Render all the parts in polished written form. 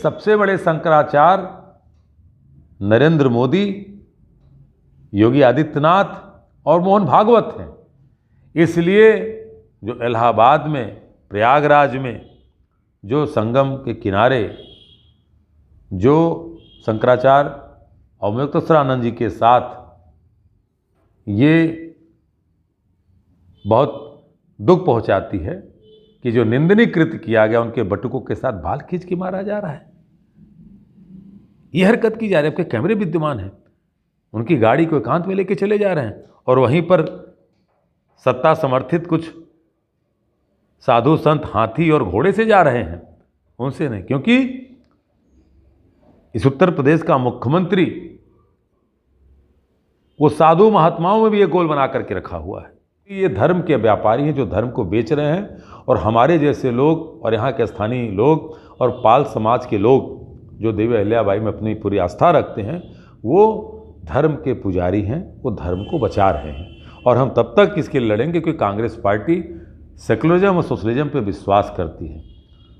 सबसे बड़े शंकराचार्य नरेंद्र मोदी, योगी आदित्यनाथ और मोहन भागवत हैं। इसलिए जो इलाहाबाद में, प्रयागराज में जो संगम के किनारे जो शंकराचार्य और मुक्तेश्वरानंद जी के साथ ये बहुत दुख पहुंचाती है कि जो निंदनीय कृत्य किया गया, उनके बटुकों के साथ बाल खींच के मारा जा रहा है, ये हरकत की जा रही है। आपके कैमरे विद्यमान हैं, उनकी गाड़ी को एकांत में लेके चले जा रहे हैं और वहीं पर सत्ता समर्थित कुछ साधु संत हाथी और घोड़े से जा रहे हैं, उनसे नहीं। क्योंकि इस उत्तर प्रदेश का मुख्यमंत्री वो साधु महात्माओं में भी ये गोल बना करके रखा हुआ है। ये धर्म के व्यापारी हैं जो धर्म को बेच रहे हैं, और हमारे जैसे लोग और यहाँ के स्थानीय लोग और पाल समाज के लोग जो देवी अहिल्याबाई में अपनी पूरी आस्था रखते हैं, वो धर्म के पुजारी हैं, वो धर्म को बचा रहे हैं। और हम तब तक इसके लिए लड़ेंगे क्योंकि कांग्रेस पार्टी सेकुलरिज्म और सोशलिज्म पे विश्वास करती है।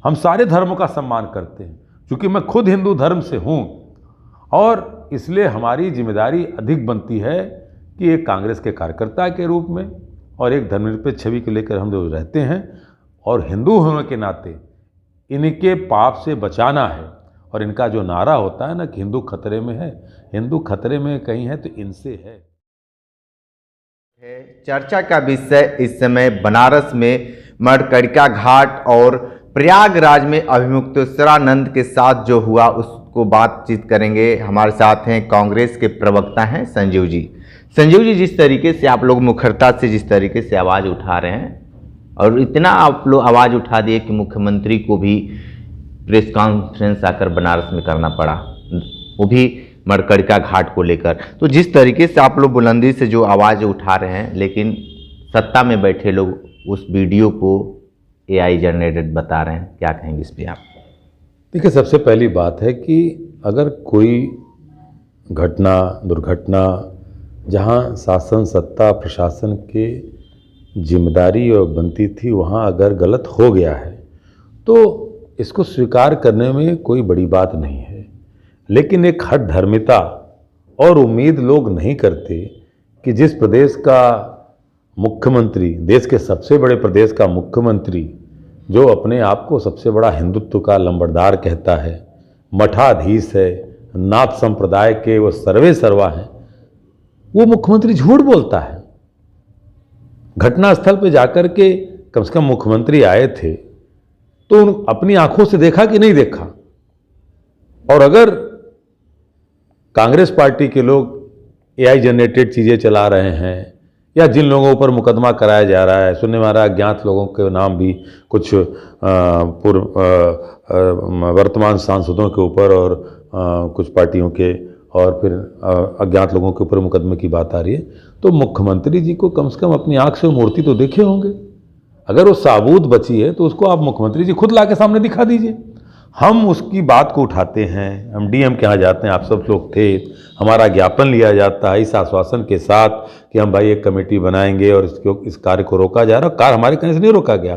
हम सारे धर्मों का सम्मान करते हैं, क्योंकि मैं खुद हिंदू धर्म से हूँ, और इसलिए हमारी जिम्मेदारी अधिक बनती है कि एक कांग्रेस के कार्यकर्ता के रूप में और एक धर्मनिरपेक्ष छवि को लेकर हम लोग रहते हैं, और हिंदू होने के नाते इनके पाप से बचाना है। और इनका जो नारा होता है ना कि हिंदू खतरे में है, हिंदू खतरे में कहीं है तो इनसे है। चर्चा का विषय इस समय बनारस में मणिकर्णिका घाट और प्रयागराज में अभिमुक्तेश्वरानंद के साथ जो हुआ उसको बातचीत करेंगे। हमारे साथ हैं कांग्रेस के प्रवक्ता हैं संजीव जी। संजीव जी, जिस तरीके से आप लोग मुखरता से जिस तरीके से आवाज़ उठा रहे हैं, और इतना आप लोग आवाज़ उठा दिए कि मुख्यमंत्री को भी प्रेस कॉन्फ्रेंस आकर बनारस में करना पड़ा, वो भी मणिकर्णिका घाट को लेकर। तो जिस तरीके से आप लोग बुलंदी से जो आवाज़ उठा रहे हैं, लेकिन सत्ता में बैठे लोग उस वीडियो को AI जनरेटेड बता रहे हैं, क्या कहेंगे इस पर आप? देखिए, सबसे पहली बात है कि अगर कोई घटना, दुर्घटना जहां शासन, सत्ता, प्रशासन के जिम्मेदारी और बनती थी, वहां अगर गलत हो गया है तो इसको स्वीकार करने में कोई बड़ी बात नहीं है। लेकिन एक हठ धर्मिता और उम्मीद लोग नहीं करते कि जिस प्रदेश का मुख्यमंत्री, देश के सबसे बड़े प्रदेश का मुख्यमंत्री, जो अपने आप को सबसे बड़ा हिंदुत्व का लंबरदार कहता है, मठाधीश है, नाथ संप्रदाय के वो सर्वे सर्वा हैं, वो मुख्यमंत्री झूठ बोलता है। घटनास्थल पे जाकर के कम से कम मुख्यमंत्री आए थे तो अपनी आंखों से देखा कि नहीं देखा। और अगर कांग्रेस पार्टी के लोग AI जनरेटेड चीज़ें चला रहे हैं या जिन लोगों पर मुकदमा कराया जा रहा है, सुनने में आ रहा है अज्ञात लोगों के नाम भी कुछ वर्तमान सांसदों के ऊपर और कुछ पार्टियों के और फिर अज्ञात लोगों के ऊपर मुकदमे की बात आ रही है, तो मुख्यमंत्री जी को कम से कम अपनी आंख से मूर्ति तो देखे होंगे। अगर वो साबूत बची है तो उसको आप मुख्यमंत्री जी खुद ला के सामने दिखा दीजिए। हम उसकी बात को उठाते हैं, हम DM के यहाँ जाते हैं, आप सब लोग थे, हमारा ज्ञापन लिया जाता है इस आश्वासन के साथ कि हम भाई एक कमेटी बनाएंगे और इस कार्य को रोका जा रहा है। कार्य हमारे कहने से नहीं रोका गया,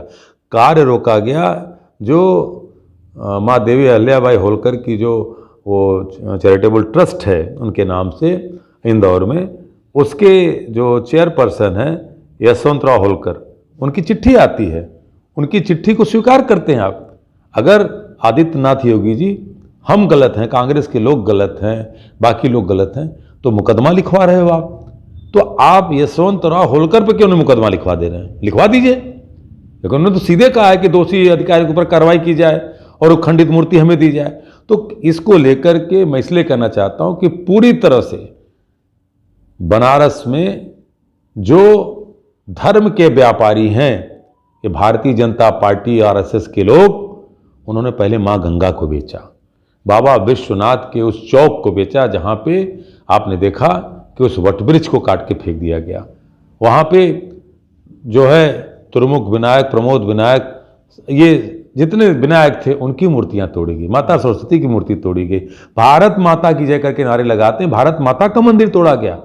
कार्य रोका गया जो माँ देवी अहिल्याबाई होलकर की जो वो चैरिटेबल ट्रस्ट है उनके नाम से इंदौर में, उसके जो चेयरपर्सन हैं यशवंतराव होलकर, उनकी चिट्ठी आती है, उनकी चिट्ठी को स्वीकार करते हैं आप। अगर आदित्यनाथ योगी जी हम गलत हैं, कांग्रेस के लोग गलत हैं, बाकी लोग गलत हैं, तो मुकदमा लिखवा रहे हो आप, तो आप यशवंतराव होलकर पे क्यों नहीं मुकदमा लिखवा दे रहे हैं? लिखवा दीजिए। लेकिन उन्होंने तो सीधे कहा है कि दोषी अधिकारी के ऊपर कार्रवाई की जाए और वो खंडित मूर्ति हमें दी जाए। तो इसको लेकर के मैं इसलिए कहना चाहता हूं कि पूरी तरह से बनारस में जो धर्म के व्यापारी हैं, ये भारतीय जनता पार्टी RSS के लोग, उन्होंने पहले मां गंगा को बेचा, बाबा विश्वनाथ के उस चौक को बेचा जहां पे आपने देखा कि उस वटवृक्ष को काट के फेंक दिया गया। वहां पे जो है त्रिमुख विनायक, प्रमोद विनायक, ये जितने विनायक थे उनकी मूर्तियां तोड़ी गई, माता सरस्वती की मूर्ति तोड़ी गई, भारत माता की जय करके नारे लगाते हैं, भारत माता का मंदिर तोड़ा गया।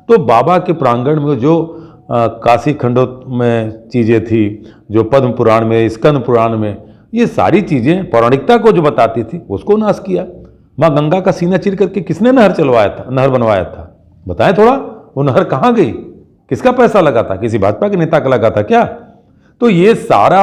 तो बाबा के प्रांगण में जो काशी खंडों में चीज़ें थी, जो पद्म पुराण में, स्कंद पुराण में ये सारी चीजें पौराणिकता को जो बताती थी उसको नाश किया। माँ गंगा का सीना चीर करके किसने नहर चलवाया था, नहर बनवाया था? बताएं थोड़ा, वो नहर कहाँ गई? किसका पैसा लगा था? किसी भाजपा के नेता का लगा था क्या? तो ये सारा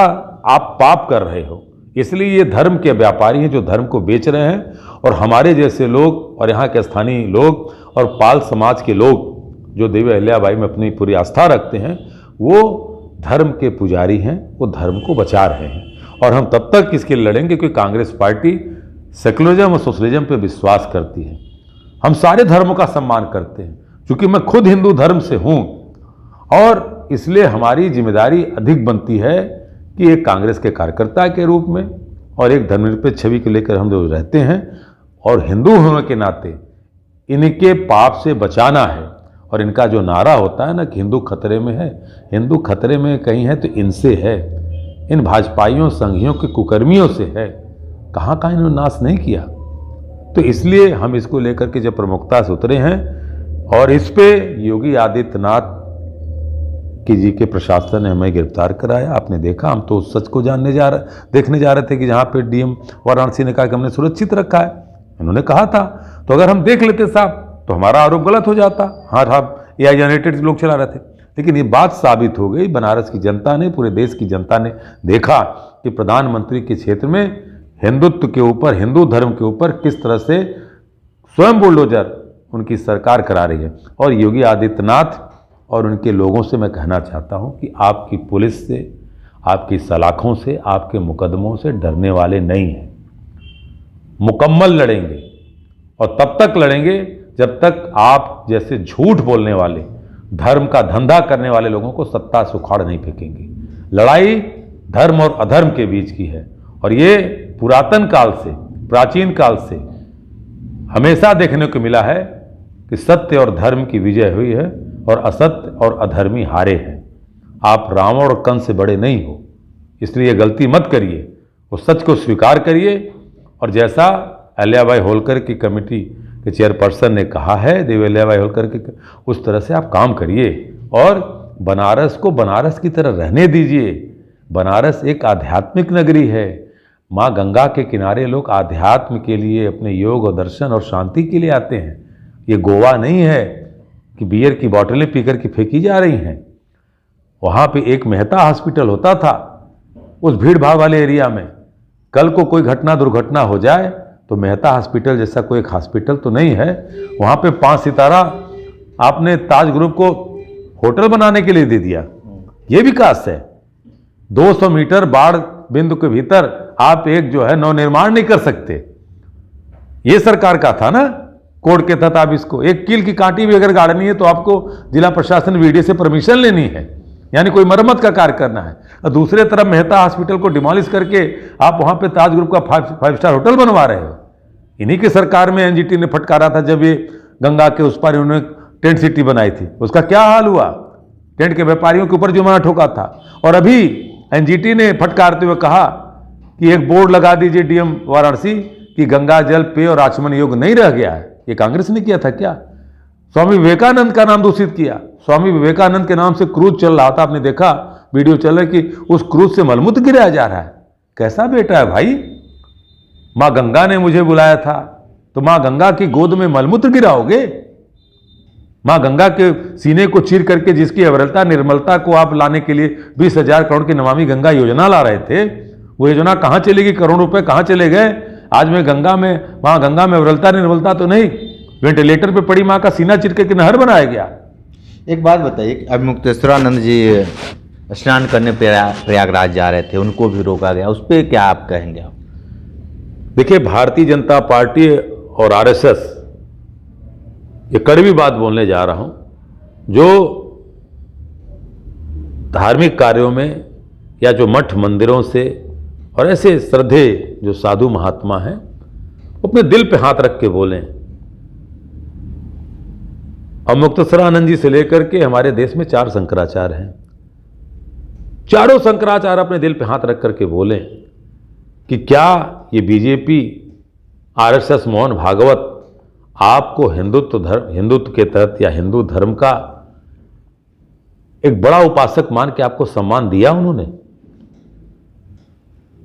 आप पाप कर रहे हो। इसलिए ये धर्म के व्यापारी हैं जो धर्म को बेच रहे हैं, और हमारे जैसे लोग और यहाँ के स्थानीय लोग और पाल समाज के लोग जो देवी अहिल्याबाई में अपनी पूरी आस्था रखते हैं, वो धर्म के पुजारी हैं, वो धर्म को बचा रहे हैं। और हम तब तक इसके लिए लड़ेंगे क्योंकि कांग्रेस पार्टी सेकुलरिज्म और सोशलिज्म पे विश्वास करती है। हम सारे धर्मों का सम्मान करते हैं। क्योंकि मैं खुद हिंदू धर्म से हूँ, और इसलिए हमारी जिम्मेदारी अधिक बनती है कि एक कांग्रेस के कार्यकर्ता के रूप में और एक धर्मनिरपेक्ष छवि को लेकर हम जो रहते हैं, और हिंदू होने के नाते इनके पाप से बचाना है। और इनका जो नारा होता है ना कि हिंदू खतरे में है, हिंदू खतरे में कहीं है तो इनसे है, इन भाजपाइयों संघियों के कुकर्मियों से है। कहाँ कहाँ इन्होंने नाश नहीं किया। तो इसलिए हम इसको लेकर के जब प्रमुखता से उतरे हैं, और इस पे योगी आदित्यनाथ की जी के प्रशासन ने हमें गिरफ्तार कराया। आपने देखा, हम तो उस सच को देखने जा रहे थे कि जहाँ पे डीएम वाराणसी ने कहा कि हमने सुरक्षित रखा है, इन्होंने कहा था। तो अगर हम देख लेते साहब तो हमारा आरोप गलत हो जाता। हाँ साहब, एआई जनरेटेड लोग चला रहे थे, लेकिन ये बात साबित हो गई। बनारस की जनता ने, पूरे देश की जनता ने देखा कि प्रधानमंत्री के क्षेत्र में हिंदुत्व के ऊपर, हिंदू धर्म के ऊपर किस तरह से स्वयं बुलडोजर उनकी सरकार करा रही है। और योगी आदित्यनाथ और उनके लोगों से मैं कहना चाहता हूं कि आपकी पुलिस से, आपकी सलाखों से, आपके मुकदमों से डरने वाले नहीं हैं। मुकम्मल लड़ेंगे, और तब तक लड़ेंगे जब तक आप जैसे झूठ बोलने वाले, धर्म का धंधा करने वाले लोगों को सत्ता से उखाड़ नहीं फेंकेंगे। लड़ाई धर्म और अधर्म के बीच की है, और ये पुरातन काल से, प्राचीन काल से हमेशा देखने को मिला है कि सत्य और धर्म की विजय हुई है और असत्य और अधर्मी हारे हैं। आप रावण और कंस से बड़े नहीं हो, इसलिए गलती मत करिए, उस सच को स्वीकार करिए। और जैसा अहिल्याबाई होलकर की कमेटी के चेयरपर्सन ने कहा है, देवी अहिल्याबाई होलकर के, उस तरह से आप काम करिए और बनारस को बनारस की तरह रहने दीजिए। बनारस एक आध्यात्मिक नगरी है। माँ गंगा के किनारे लोग आध्यात्म के लिए, अपने योग और दर्शन और शांति के लिए आते हैं। ये गोवा नहीं है कि बियर की बोतलें पीकर के फेंकी जा रही हैं। वहाँ पे एक मेहता हॉस्पिटल होता था उस भीड़ भाड़ वाले एरिया में। कल को कोई घटना दुर्घटना हो जाए तो मेहता हॉस्पिटल जैसा कोई एक हॉस्पिटल तो नहीं है। वहाँ पे 5 सितारा आपने ताज ग्रुप को होटल बनाने के लिए दे दिया। ये विकास है। 200 मीटर बाढ़ बिंदु के भीतर आप एक जो है नवनिर्माण नहीं कर सकते। ये सरकार का था ना, कोड के तहत आप इसको, एक कील की कांटी भी अगर गाड़नी है तो आपको जिला प्रशासन वीडियो से परमिशन लेनी है, यानी कोई मरम्मत का कार्य करना है। और दूसरे तरफ मेहता हॉस्पिटल को डिमोलिश करके आप वहां पे ताज ग्रुप का 5 स्टार होटल बनवा रहे हो। इन्हीं की सरकार में एनजीटी ने फटकारा था जब ये गंगा के उस पार इन्होंने टेंट सिटी बनाई थी। उसका क्या हाल हुआ? टेंट के व्यापारियों के ऊपर जुर्माना ठोका था। और अभी एनजीटी ने फटकारते हुए कहा कि एक बोर्ड लगा दीजिए डीएम वाराणसी कि गंगा जल पेय और आचमन योग्य नहीं रह गया है। ये कांग्रेस ने किया था क्या? स्वामी विवेकानंद का नाम दूषित किया। स्वामी विवेकानंद के नाम से क्रूज चल रहा था, आपने देखा वीडियो चल रहा है कि उस क्रूज से मलमूत्र गिराया जा रहा है। कैसा बेटा है भाई? मां गंगा ने मुझे बुलाया था तो मां गंगा की गोद में मलमूत्र गिराओगे? मां गंगा के सीने को चीर करके जिसकी अविरलता निर्मलता को आप लाने के लिए 20,000 करोड़ की नमामि गंगा योजना ला रहे थे, वो योजना कहां चलेगी? करोड़ रुपए कहां चले गए? आज में गंगा में, वहां गंगा में अविरलता निर्मलता तो नहीं, वेंटिलेटर पे पड़ी मां का सीना चीर करके नहर बनाया गया। एक बात बताइए, अब मुक्तेश्वरानंद जी स्नान करने प्रयागराज जा रहे थे, उनको भी रोका गया, उस पर क्या आप कहेंगे? आप देखिए, भारतीय जनता पार्टी और आरएसएस, ये कड़वी बात बोलने जा रहा हूं, जो धार्मिक कार्यों में या जो मठ मंदिरों से और ऐसे श्रद्धे जो साधु महात्मा हैं, अपने दिल पे हाथ रख के बोलें। और मुक्तेश्वरानंद जी से लेकर के हमारे देश में 4 शंकराचार्य हैं। चारों शंकराचार्य अपने दिल पे हाथ रख करके बोलें कि क्या ये बीजेपी, आरएसएस, मोहन भागवत आपको हिंदुत्व के तहत या हिंदू धर्म का एक बड़ा उपासक मान के आपको सम्मान दिया? उन्होंने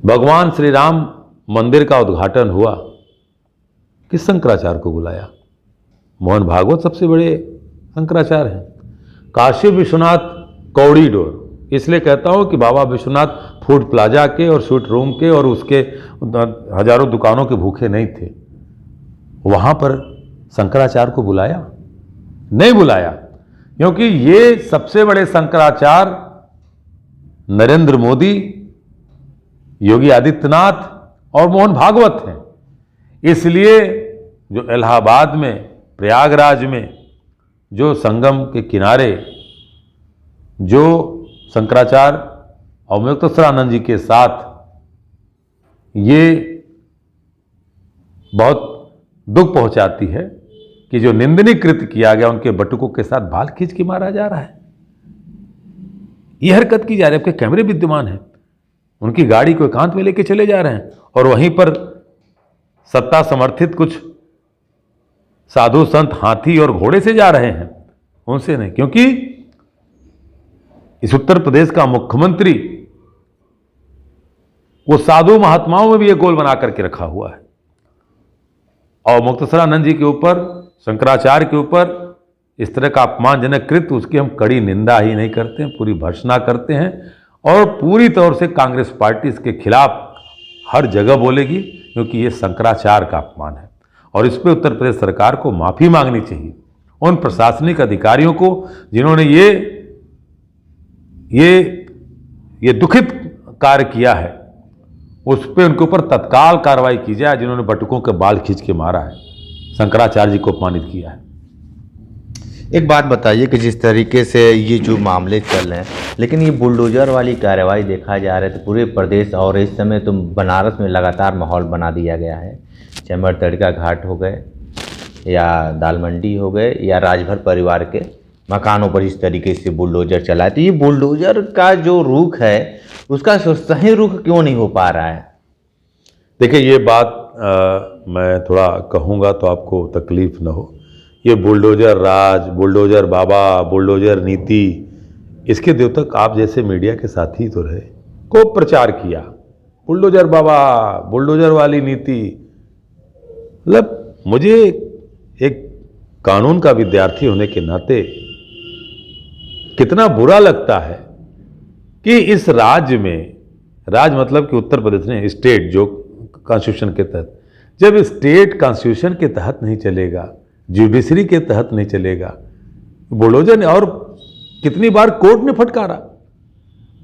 भगवान श्री राम मंदिर का उद्घाटन हुआ, किस शंकराचार्य को बुलाया? मोहन भागवत सबसे बड़े शंकराचार्य हैं। काशी विश्वनाथ कॉरिडोर इसलिए कहता हूं कि बाबा विश्वनाथ फूड प्लाजा के और स्वीट रूम के और उसके हजारों दुकानों के भूखे नहीं थे। वहां पर शंकराचार्य को बुलाया? नहीं बुलाया, क्योंकि ये सबसे बड़े शंकराचार्य नरेंद्र मोदी, योगी आदित्यनाथ और मोहन भागवत हैं। इसलिए जो इलाहाबाद में, प्रयागराज में, जो संगम के किनारे जो शंकराचार्य और मुक्तेश्वरानंद जी के साथ ये बहुत दुख पहुंचाती है कि जो निंदनीय कृत्य किया गया, उनके बटुकों के साथ बाल खींच के मारा जा रहा है, ये हरकत की जा रही है। आपके कैमरे विद्यमान हैं, उनकी गाड़ी को एकांत में लेके चले जा रहे हैं और वहीं पर सत्ता समर्थित कुछ साधु संत हाथी और घोड़े से जा रहे हैं, उनसे नहीं। क्योंकि इस उत्तर प्रदेश का मुख्यमंत्री वो साधु महात्माओं में भी ये गोल बना करके रखा हुआ है और मुक्तेश्वरानंद जी के ऊपर, शंकराचार्य के ऊपर इस तरह का अपमानजनक कृत्य, उसकी हम कड़ी निंदा ही नहीं करते हैं, पूरी भर्त्सना करते हैं और पूरी तौर से कांग्रेस पार्टी इसके खिलाफ हर जगह बोलेगी, क्योंकि ये शंकराचार्य का अपमान है और इस पर उत्तर प्रदेश सरकार को माफी मांगनी चाहिए। उन प्रशासनिक अधिकारियों को जिन्होंने ये दुखित कार्य किया है, उस पर उनके ऊपर तत्काल कार्रवाई की जाए, जिन्होंने बटुकों के बाल खींच के मारा है, शंकराचार्य जी को अपमानित किया है। एक बात बताइए कि जिस तरीके से ये जो मामले चल रहे हैं, लेकिन ये बुलडोजर वाली कार्रवाई देखा जा रहा है तो पूरे प्रदेश और इस समय तो बनारस में लगातार माहौल बना दिया गया है। चाहे मरतड़िका घाट हो गए या दाल मंडी हो गए या राजभर परिवार के मकानों पर इस तरीके से बुलडोजर चला है। तो ये बुलडोजर का जो रुख है उसका सही रुख क्यों नहीं हो पा रहा है? देखिए, ये बात मैं थोड़ा कहूँगा तो आपको तकलीफ न हो। ये बुलडोजर राज, बुलडोजर बाबा, बुलडोजर नीति, इसके द्योतक आप जैसे मीडिया के साथी तो रहे, को प्रचार किया बुलडोजर बाबा, बुलडोजर वाली नीति। मतलब मुझे एक कानून का विद्यार्थी होने के नाते कितना बुरा लगता है कि इस राज्य में, राज मतलब कि उत्तर प्रदेश ने स्टेट जो कॉन्स्टिट्यूशन के तहत, जब स्टेट कॉन्स्टिट्यूशन के तहत नहीं चलेगा, जुडिशरी के तहत नहीं चलेगा, बुलडोजर ने, और कितनी बार कोर्ट ने फटकारा,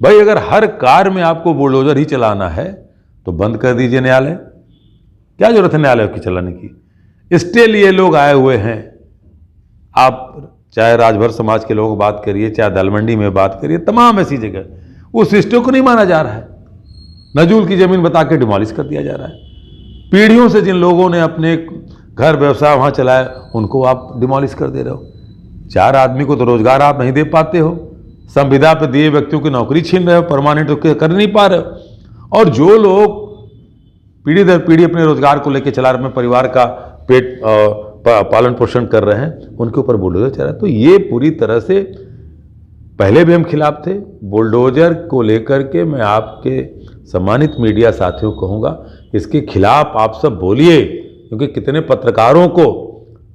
भाई अगर हर कार में आपको बुलडोजर ही चलाना है तो बंद कर दीजिए न्यायालय, क्या जरूरत है न्यायालय की चलाने की? स्टे लिए लोग आए हुए हैं। आप चाहे राजभर समाज के लोग बात करिए, चाहे दालमंडी में बात करिए, तमाम ऐसी जगह उस स्टे को नहीं माना जा रहा है, नजूल की जमीन बता के डिमोलिश कर दिया जा रहा है। पीढ़ियों से जिन लोगों ने अपने घर व्यवसाय वहां चलाया, उनको आप डिमोलिश कर दे रहे हो। 4 आदमी को तो रोजगार आप नहीं दे पाते हो, संविदा पे दिए व्यक्तियों की नौकरी छीन रहे हो, परमानेंट तो कर नहीं पा रहे हो। और जो लोग पीढ़ी दर पीढ़ी अपने रोजगार को लेकर चला रहे, अपने परिवार का पेट पालन पोषण कर रहे हैं, उनके ऊपर बुलडोजर चल रहा है। तो ये पूरी तरह से, पहले भी हम खिलाफ थे बुलडोजर को लेकर के। मैं आपके सम्मानित मीडिया साथियों को कहूँगा, इसके खिलाफ आप सब बोलिए, क्योंकि कितने पत्रकारों को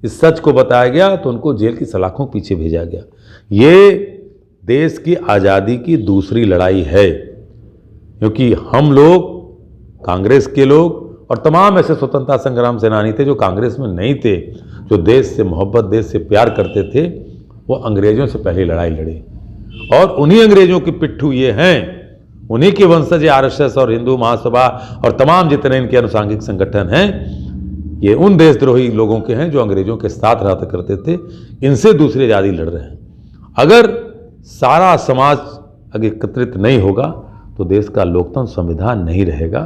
इस सच को बताया गया तो उनको जेल की सलाखों पीछे भेजा गया। ये देश की आज़ादी की दूसरी लड़ाई है, क्योंकि हम लोग, कांग्रेस के लोग और तमाम ऐसे स्वतंत्रता संग्राम सेनानी थे जो कांग्रेस में नहीं थे, जो देश से मोहब्बत, देश से प्यार करते थे, वो अंग्रेजों से पहले लड़ाई लड़े। और उन्हीं अंग्रेजों के पिट्ठू ये हैं, उन्हीं के वंशज आरएसएस और हिंदू महासभा और तमाम जितने इनके अनुसांगिक संगठन हैं, ये उन देशद्रोही लोगों के हैं जो अंग्रेजों के साथ रहा करते थे। इनसे दूसरी आज़ादी लड़ रहे हैं। अगर सारा समाज अगर एकत्रित नहीं होगा तो देश का लोकतंत्र संविधान नहीं रहेगा।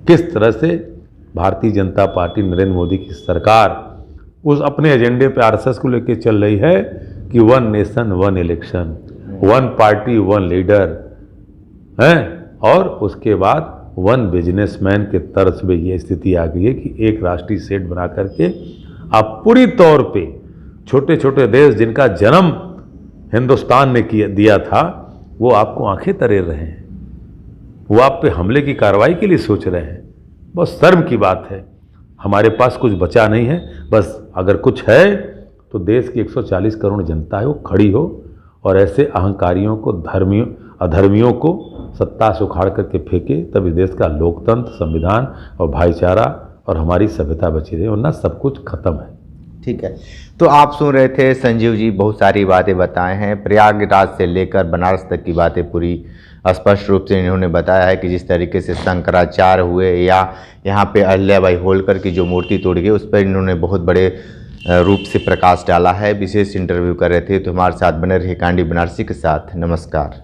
किस तरह से भारतीय जनता पार्टी, नरेंद्र मोदी की सरकार उस अपने एजेंडे पे आरएसएस को लेकर चल रही है कि 1 नेशन 1 इलेक्शन, 1 पार्टी 1 लीडर है, और उसके बाद 1 बिजनेसमैन के तर्ज पे ये स्थिति आ गई है कि एक राष्ट्रीय सेट बना करके आप पूरी तौर पे छोटे छोटे देश जिनका जन्म हिंदुस्तान ने दिया था, वो आपको आंखें तरेर रहे हैं। वो आप पे हमले की कार्रवाई के लिए सोच रहे हैं। बहुत शर्म की बात है। हमारे पास कुछ बचा नहीं है, बस अगर कुछ है तो देश की 140 करोड़ जनता है वो खड़ी हो और ऐसे अहंकारियों को, अधर्मियों को सत्ता से उखाड़ करके फेंके, तब इस देश का लोकतंत्र, संविधान और भाईचारा और हमारी सभ्यता बची रहे, वरना सब कुछ खत्म है। ठीक है, तो आप सुन रहे थे संजीव जी, बहुत सारी बातें बताए हैं। प्रयागराज से लेकर बनारस तक की बातें पूरी स्पष्ट रूप से इन्होंने बताया है कि जिस तरीके से शंकराचार्य हुए या यहाँ पे अहिल्याबाई होलकर की जो मूर्ति तोड़ गई, उस पर इन्होंने बहुत बड़े रूप से प्रकाश डाला है। विशेष इंटरव्यू कर रहे थे, तो हमारे साथ बने रहे कांडी बनारसी के साथ। नमस्कार।